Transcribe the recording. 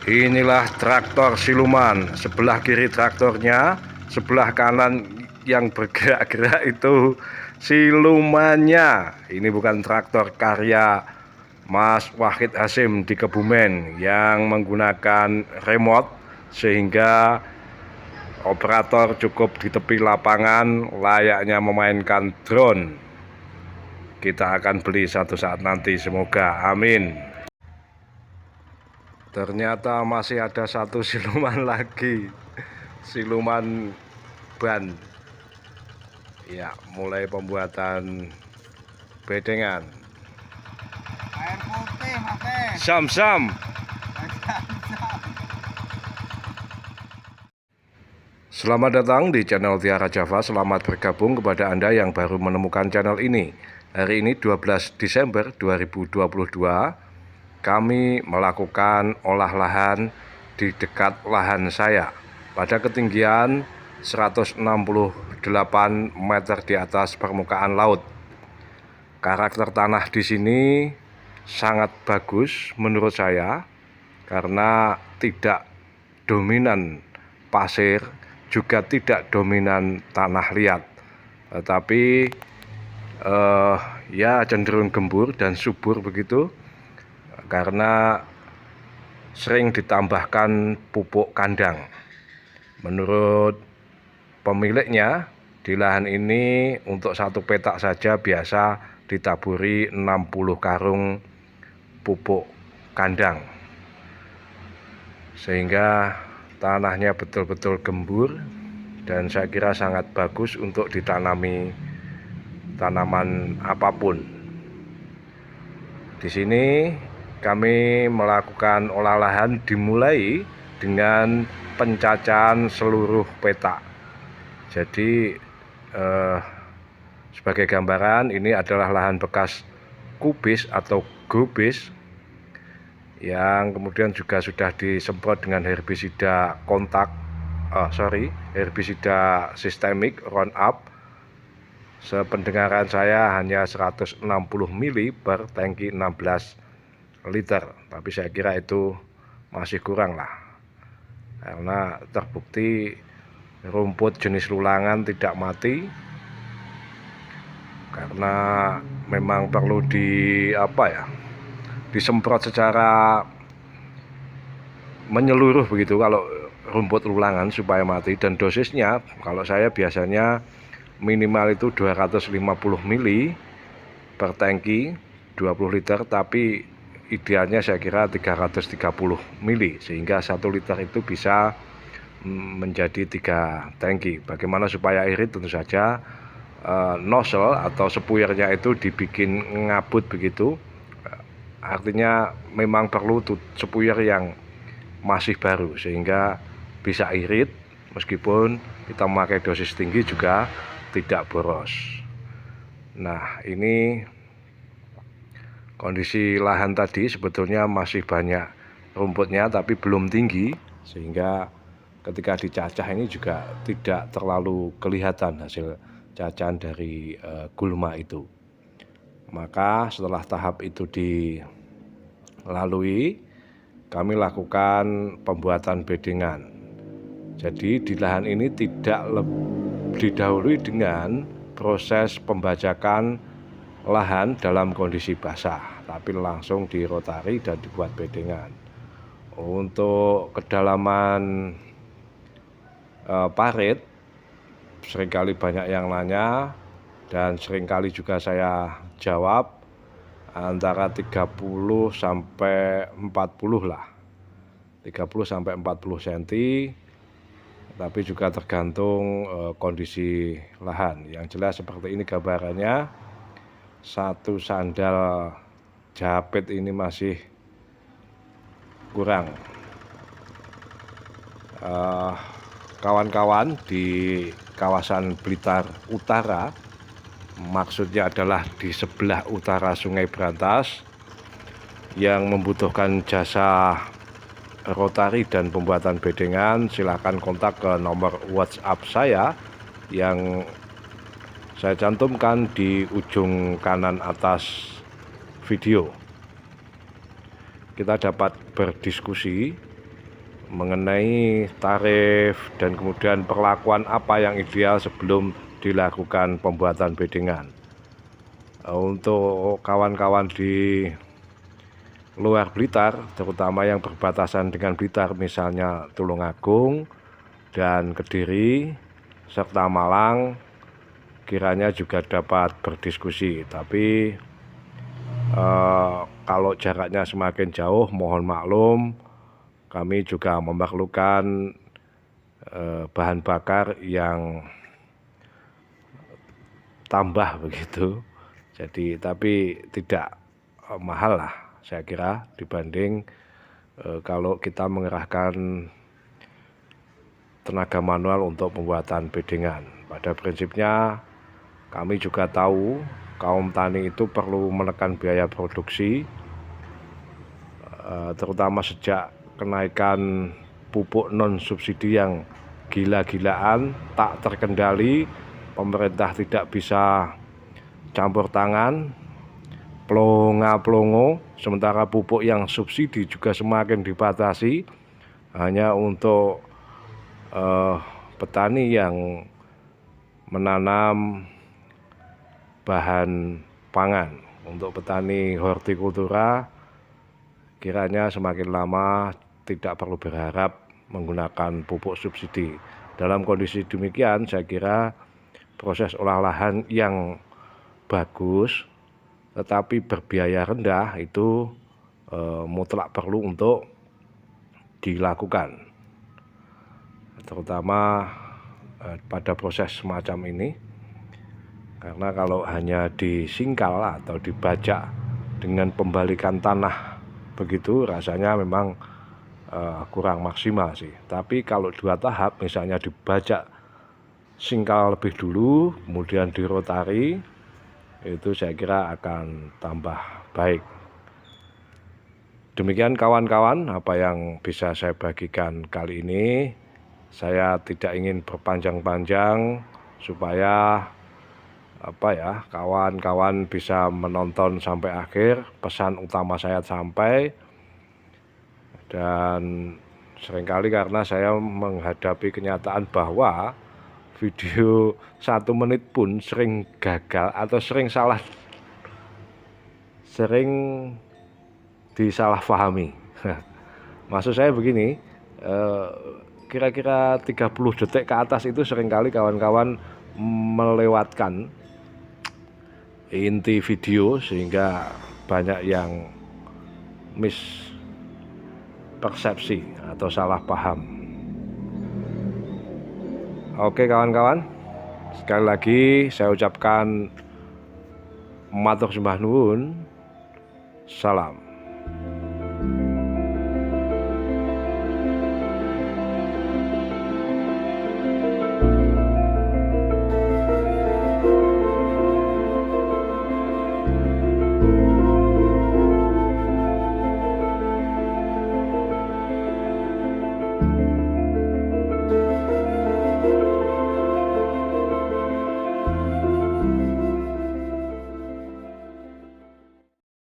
Inilah traktor siluman. Sebelah kiri traktornya, sebelah kanan yang bergerak-gerak itu silumannya. Ini bukan traktor karya Mas Wahid Hasyim di Kebumen yang menggunakan remote, sehingga operator cukup di tepi lapangan layaknya memainkan drone. Kita akan beli satu saat nanti, semoga amin. Ternyata masih ada satu siluman lagi, siluman ban. Ya, mulai pembuatan bedengan. Air putih, Mas. Sam. Selamat datang di channel Tiara Java. Selamat bergabung kepada Anda yang baru menemukan channel ini. Hari ini 12 Desember 2022. Kami melakukan olah lahan di dekat lahan saya pada ketinggian 168 meter di atas permukaan laut. Karakter tanah di sini sangat bagus menurut saya karena tidak dominan pasir, juga tidak dominan tanah liat, tetapi ya cenderung gembur dan subur begitu, karena sering ditambahkan pupuk kandang. Menurut pemiliknya, di lahan ini untuk satu petak saja biasa ditaburi 60 karung pupuk kandang, sehingga tanahnya betul-betul gembur dan saya kira sangat bagus untuk ditanami tanaman apapun. Di sini kami melakukan olah lahan dimulai dengan pencacahan seluruh petak. Jadi sebagai gambaran, ini adalah lahan bekas kubis atau gubis yang kemudian juga sudah disemprot dengan herbisida herbisida sistemik Roundup. Sependengaran saya hanya 160 mili per tangki 16 liter, tapi saya kira itu masih kurang lah, karena terbukti rumput jenis lulangan tidak mati, karena memang perlu disemprot secara menyeluruh begitu kalau rumput lulangan supaya mati. Dan dosisnya kalau saya biasanya minimal itu 250 mili per tangki 20 liter, tapi idealnya saya kira 330 mili, sehingga 1 liter itu bisa menjadi 3 tangki. Bagaimana supaya irit? Tentu saja nozzle atau sepuirnya itu dibikin ngabut begitu, artinya memang perlu sepuir yang masih baru sehingga bisa irit, meskipun kita memakai dosis tinggi juga tidak boros. Nah, ini kondisi lahan tadi sebetulnya masih banyak rumputnya tapi belum tinggi, sehingga ketika dicacah ini juga tidak terlalu kelihatan hasil cacahan dari gulma itu. Maka setelah tahap itu dilalui, kami lakukan pembuatan bedengan. Jadi di lahan ini tidak didahului dengan proses pembajakan lahan dalam kondisi basah, tapi langsung dirotari dan dibuat bedengan. Untuk kedalaman parit seringkali banyak yang nanya dan seringkali juga saya jawab, antara 30 sampai 40 lah, 30 sampai 40 cm, tapi juga tergantung kondisi lahan. Yang jelas seperti ini gambarannya. Satu sandal japit ini masih kurang. Kawan-kawan di kawasan Blitar Utara, maksudnya adalah di sebelah utara Sungai Brantas, yang membutuhkan jasa rotari dan pembuatan bedengan, silakan kontak ke nomor WhatsApp saya yang saya cantumkan di ujung kanan atas video. Kita dapat berdiskusi mengenai tarif dan kemudian perlakuan apa yang ideal sebelum dilakukan pembuatan bedengan. Untuk kawan-kawan di luar Blitar, terutama yang berbatasan dengan Blitar, misalnya Tulungagung dan Kediri serta Malang, kiranya juga dapat berdiskusi. Tapi kalau jaraknya semakin jauh, mohon maklum, kami juga memerlukan bahan bakar yang tambah begitu. Jadi tapi tidak mahal lah saya kira dibanding kalau kita mengerahkan tenaga manual untuk pembuatan bedengan. Pada prinsipnya kami juga tahu kaum tani itu perlu menekan biaya produksi, terutama sejak kenaikan pupuk non subsidi yang gila-gilaan, tak terkendali. Pemerintah tidak bisa campur tangan, plonga-plongo, sementara pupuk yang subsidi juga semakin dibatasi hanya untuk petani yang menanam bahan pangan. Untuk petani hortikultura kiranya semakin lama tidak perlu berharap menggunakan pupuk subsidi. Dalam kondisi demikian saya kira proses olah lahan yang bagus tetapi berbiaya rendah itu mutlak perlu untuk dilakukan, terutama pada proses semacam ini, karena kalau hanya disingkal atau dibajak dengan pembalikan tanah begitu rasanya memang kurang maksimal sih. Tapi kalau 2 tahap, misalnya dibajak singkal lebih dulu kemudian dirotari, itu saya kira akan tambah baik. Demikian kawan-kawan apa yang bisa saya bagikan kali ini. Saya tidak ingin berpanjang-panjang supaya kawan-kawan bisa menonton sampai akhir, pesan utama saya sampai. Dan seringkali karena saya menghadapi kenyataan bahwa video 1 menit pun sering gagal atau sering disalahpahami. Maksud saya begini, kira-kira 30 detik ke atas itu seringkali kawan-kawan melewatkan inti video sehingga banyak yang mispersepsi atau salah paham. Oke kawan-kawan, sekali lagi saya ucapkan matur sembah nuwun, salam.